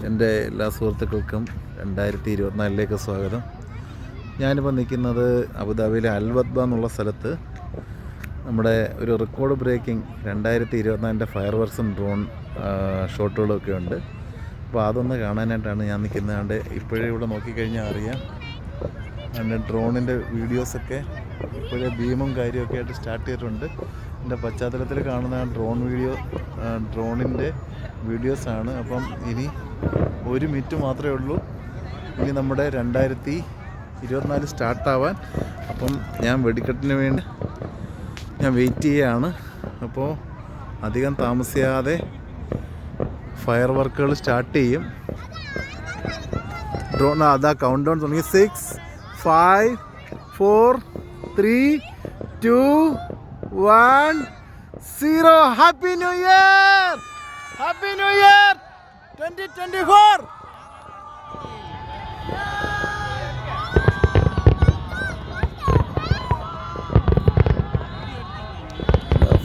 എൻ്റെ എല്ലാ സുഹൃത്തുക്കൾക്കും 2024 സ്വാഗതം. ഞാനിപ്പോൾ നിൽക്കുന്നത് അബുദാബിയിലെ അൽവദ്ബ എന്നുള്ള സ്ഥലത്ത്. നമ്മുടെ ഒരു റെക്കോർഡ് ബ്രേക്കിംഗ് 2024 ഫയർ വർക്സും ഡ്രോൺ ഷോട്ടുകളൊക്കെ ഉണ്ട്. അപ്പോൾ അതൊന്ന് കാണാനായിട്ടാണ് ഞാൻ നിൽക്കുന്നത്. ഇപ്പോഴേ ഇവിടെ നോക്കിക്കഴിഞ്ഞാൽ അറിയാം, ഡ്രോണിൻ്റെ വീഡിയോസൊക്കെ ഇപ്പോഴേ ബീമും കാര്യമൊക്കെ ആയിട്ട് സ്റ്റാർട്ട് ചെയ്തിട്ടുണ്ട്. എൻ്റെ പശ്ചാത്തലത്തിൽ കാണുന്ന ഡ്രോണിൻ്റെ വീഡിയോസാണ്. അപ്പം ഇനി 1 മിനിറ്റ് മാത്രമേ ഉള്ളൂ ഇനി നമ്മുടെ 2024 സ്റ്റാർട്ടാവാൻ. അപ്പം ഞാൻ വെടിക്കെട്ടിന് വേണ്ടി ഞാൻ വെയിറ്റ് ചെയ്യുകയാണ്. അപ്പോൾ അധികം താമസിയാതെ ഫയർ വർക്കുകൾ സ്റ്റാർട്ട് ചെയ്യും. ഡ്രോൺ അതാ കൗണ്ട് ഡൗൺ തുടങ്ങി. 6, 5, 4, 3, 2, 1, 0. Happy new year! Happy new year 2024!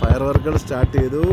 Fire വർക്കുകൾ സ്റ്റാർട്ട് ചെയ്തു.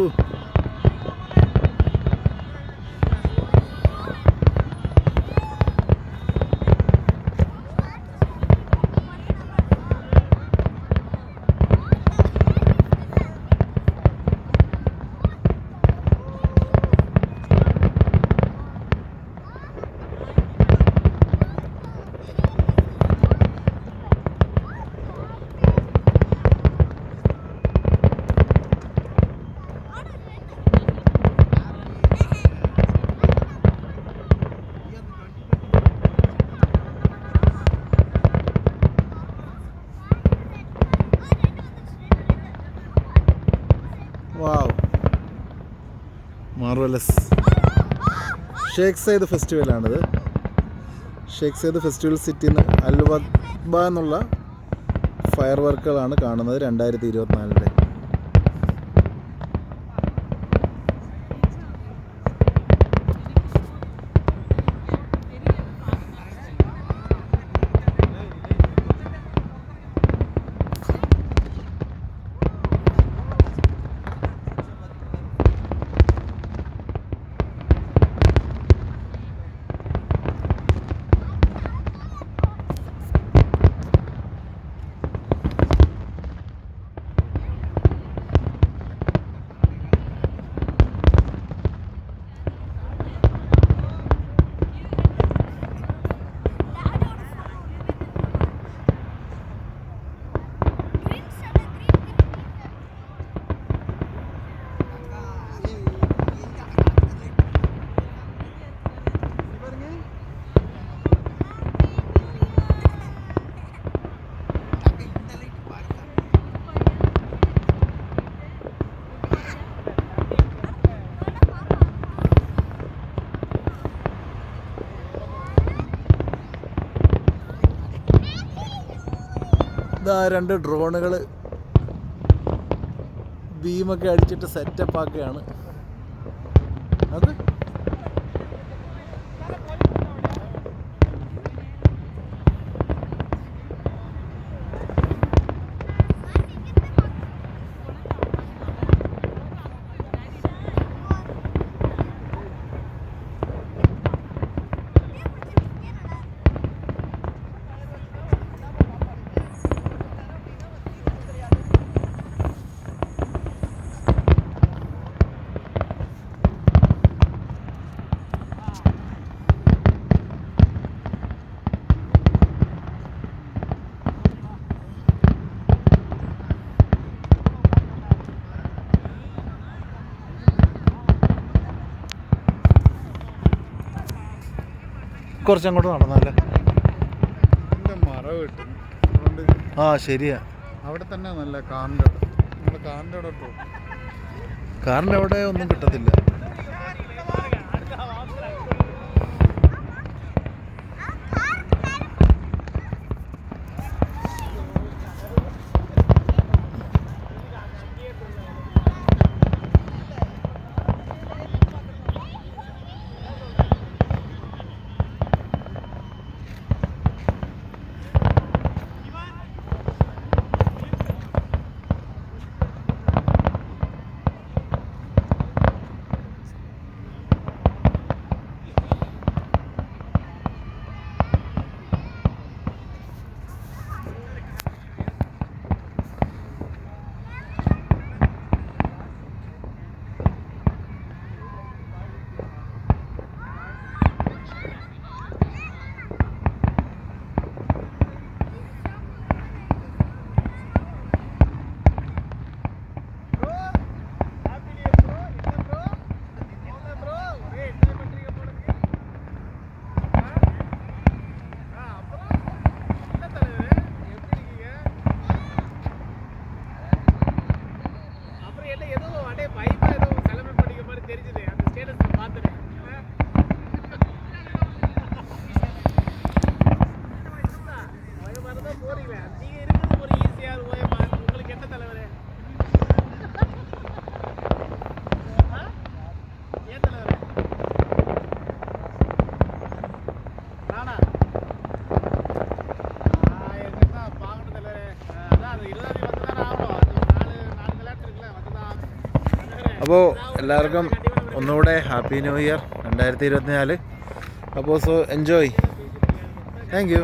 വാവ്, മാർവലസ്. ഷേഖ് സയ്യിദ് ഫെസ്റ്റിവലാണിത്. ഷേഖ് സയ്യിദ് ഫെസ്റ്റിവൽ സിറ്റിന്ന് അൽവദ്ബ എന്നുള്ള ഫയർ വർക്കുകളാണ് കാണുന്നത് 2024. ഇതാ 2 ഡ്രോണുകൾ ബീമൊക്കെ അടിച്ചിട്ട് സെറ്റപ്പ് ആക്കുകയാണ്. അത് കുറച്ചങ്ങോട്ട് നടന്നാലേ മറവ് കിട്ടും. ആ ശരിയാ, അവിടെ തന്നെ നല്ല കാറിൻ്റെ അവിടെ ഒന്നും കിട്ടത്തില്ല. അപ്പോൾ എല്ലാവർക്കും ഒന്നുകൂടെ ഹാപ്പി ന്യൂ ഇയർ 2024. അപ്പോൾ സോ എൻജോയ്. Thank you.